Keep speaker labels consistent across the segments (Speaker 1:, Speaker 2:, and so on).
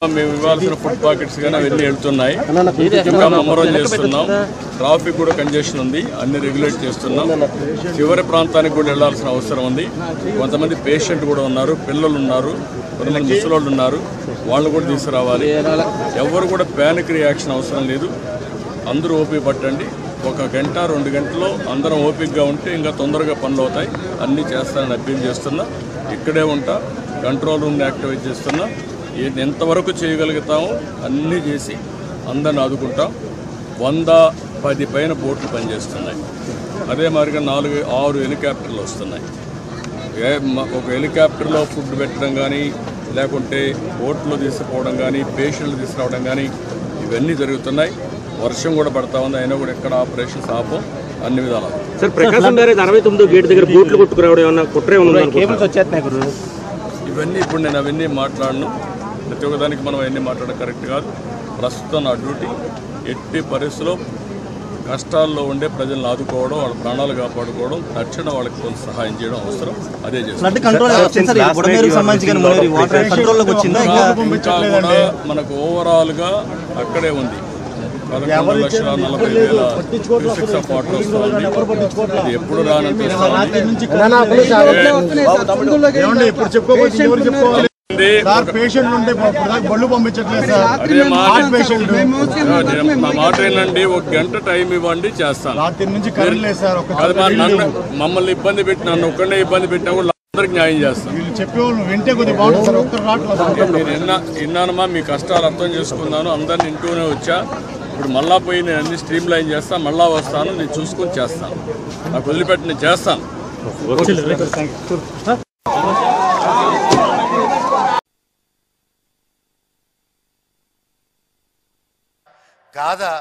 Speaker 1: మేము ఇవ్వాల్సిన food pockets కానీ అవన్నీ వెళ్తున్నాయి. ఇంకా ముమ్మరం చేస్తున్నాం. ట్రాఫిక్ కూడా కంజెషన్ ఉంది, అన్ని రెగ్యులేట్ చేస్తున్నాం. చివరి ప్రాంతానికి కూడా వెళ్లాల్సిన అవసరం ఉంది. కొంతమంది పేషెంట్ కూడా ఉన్నారు, పిల్లలు ఉన్నారు, కొంతమంది ముసలోళ్ళు ఉన్నారు, వాళ్ళు కూడా తీసుకురావాలి. ఎవరు కూడా ప్యానిక్ రియాక్షన్ అవసరం లేదు. అందరూ ఓపిక పట్టండి. 1 గంట 2 గంటల్లో అందరం ఓపికగా ఉంటే ఇంకా తొందరగా పనులు అవుతాయి. అన్నీ చేస్తానని అప్పీల్ చేస్తున్నా. ఇక్కడే ఉంటా, కంట్రోల్ రూమ్ని యాక్టివేట్ చేస్తున్నా. ఎంతవరకు చేయగలుగుతామో అన్నీ చేసి అందరిని ఆదుకుంటాం. 110 పైన బోట్లు పనిచేస్తున్నాయి. అదే మాదిరిగా 4-6 హెలికాప్టర్లు వస్తున్నాయి. ఒక హెలికాప్టర్లో ఫుడ్ పెట్టడం కానీ, లేకుంటే బోట్లో తీసుకుపోవడం కానీ, పేషెంట్లు తీసుకురావడం కానీ ఇవన్నీ జరుగుతున్నాయి. వర్షం కూడా పడతా ఉంది, అయినా కూడా ఎక్కడ ఆపరేషన్స్ ఆపం, అన్ని విధాలు.
Speaker 2: సార్, ప్రకాశం బ్యారేజ్ 69 గేట్ దగ్గర బోట్లు కొట్టుకురావడం ఏమన్నా కుట్రే ఉంది?
Speaker 1: ఇవన్నీ ఇప్పుడు నేను అవన్నీ మాట్లాడను. ప్రతి ఒక్కదానికి మనం అవన్నీ మాట్లాడడం కరెక్ట్ కాదు. ప్రస్తుతం నా డ్యూటీ ఎట్టి పరిస్థితుల్లో కష్టాల్లో ఉండే ప్రజలను ఆదుకోవడం, వాళ్ళ ప్రాణాలు కాపాడుకోవడం, తక్షణ వాళ్ళకి కొంత సహాయం చేయడం అవసరం. అదే చేస్తాం. మనకు ఓవరాల్గా అక్కడే ఉంది 11,40,000 ఆఫ్ వాటర్ వస్తుంది. అది ఎప్పుడు రానంటే నా మాట ఏంటండి, 1 గంట టైం ఇవ్వండి, చేస్తాను. మమ్మల్ని ఇబ్బంది పెట్టి నన్ను ఒక్కడే ఇబ్బంది పెట్టినా కూడా అందరికి న్యాయం చేస్తాను. నేను విన్నానమ్మా, మీ కష్టాలు అర్థం చేసుకున్నాను, అందరిని ఇంటూనే వచ్చా. ఇప్పుడు మళ్ళా పోయి నేను అన్ని స్ట్రీమ్ లైన్ చేస్తాను, మళ్ళా వస్తాను, నేను చూసుకొని చేస్తాను. నాకు వదిలిపెట్టి నేను చేస్తాను.
Speaker 3: కాదా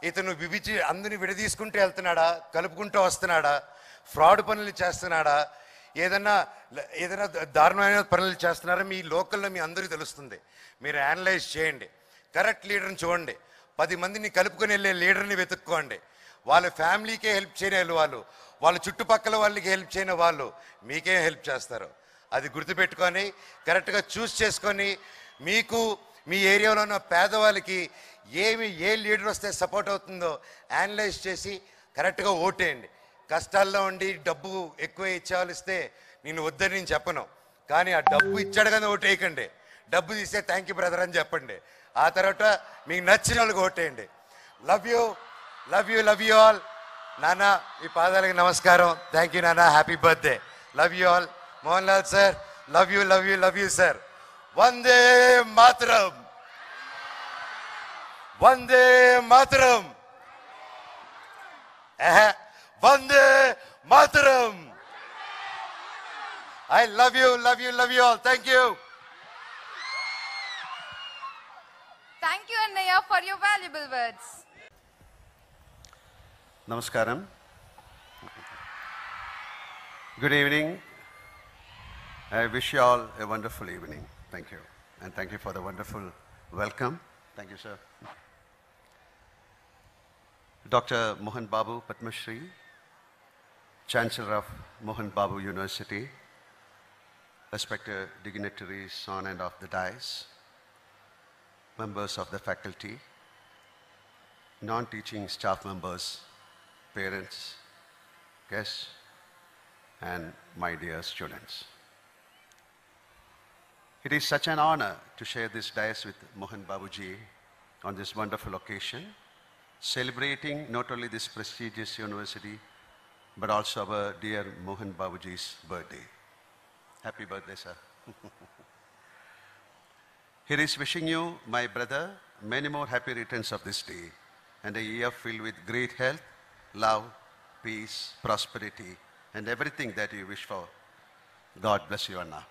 Speaker 3: ఇతను అందరిని విడదీసుకుంటూ వెళ్తున్నాడా, కలుపుకుంటూ వస్తున్నాడా, ఫ్రాడ్ పనులు చేస్తున్నాడా, ఏదైనా దారుణమైన పనులు చేస్తున్నారా? మీ లోకల్లో మీ అందరికీ తెలుస్తుంది. మీరు అనలైజ్ చేయండి, కరెక్ట్ లీడర్ని చూడండి, 10 మందిని కలుపుకొని వెళ్ళే లీడర్ని వెతుక్కోండి. వాళ్ళ ఫ్యామిలీకే హెల్ప్ చేయని వాళ్ళు, వాళ్ళ చుట్టుపక్కల వాళ్ళకి హెల్ప్ చేయని వాళ్ళు మీకేం హెల్ప్ చేస్తారు. అది గుర్తుపెట్టుకొని కరెక్ట్గా చూస్ చేసుకొని మీకు మీ ఏరియాలో ఉన్న పేదవాళ్ళకి ఏ లీడర్ వస్తే సపోర్ట్ అవుతుందో అనలైజ్ చేసి కరెక్ట్గా ఓటేయండి. కష్టాల్లో ఉండి డబ్బు ఎక్కువ ఇచ్చేవాళ్ళిస్తే నేను వద్దని నేను చెప్పను, కానీ ఆ డబ్బు ఇచ్చాడు కానీ ఓటేయకండి. డబ్బు తీస్తే థ్యాంక్ యూ బ్రదర్ అని చెప్పండి. ఆ తర్వాత మీకు నచ్చిన వాళ్ళకి ఓటేయండి. Love you all. నాన్న, ఈ పాదాలకి నమస్కారం. థ్యాంక్ యూ నాన్న, happy birthday. Love you all. Mohan Lal sir, love you sir. Vande Mataram, Vande Mataram, Vande Mataram. I love you all. Thank you.
Speaker 4: Thank you, Annaya, for your valuable words.
Speaker 3: Namaskaram. Good evening. I wish you all a wonderful evening. Thank you. And thank you for the wonderful welcome. Thank you, sir. Dr. Mohan Babu Padma Shri, Chancellor of Mohan Babu University, respected dignitaries on and off the dais, members of the faculty, non-teaching staff members, parents, guests, and my dear students. It is such an honor to share this dais with Mohan Babuji on this wonderful occasion, celebrating not only this prestigious university, but also our dear Mohan Babuji's birthday. Happy birthday, sir. Here is wishing you, my brother, many more happy returns of this day and a year filled with great health, love, peace, prosperity, and everything that you wish for. God bless you, Anna.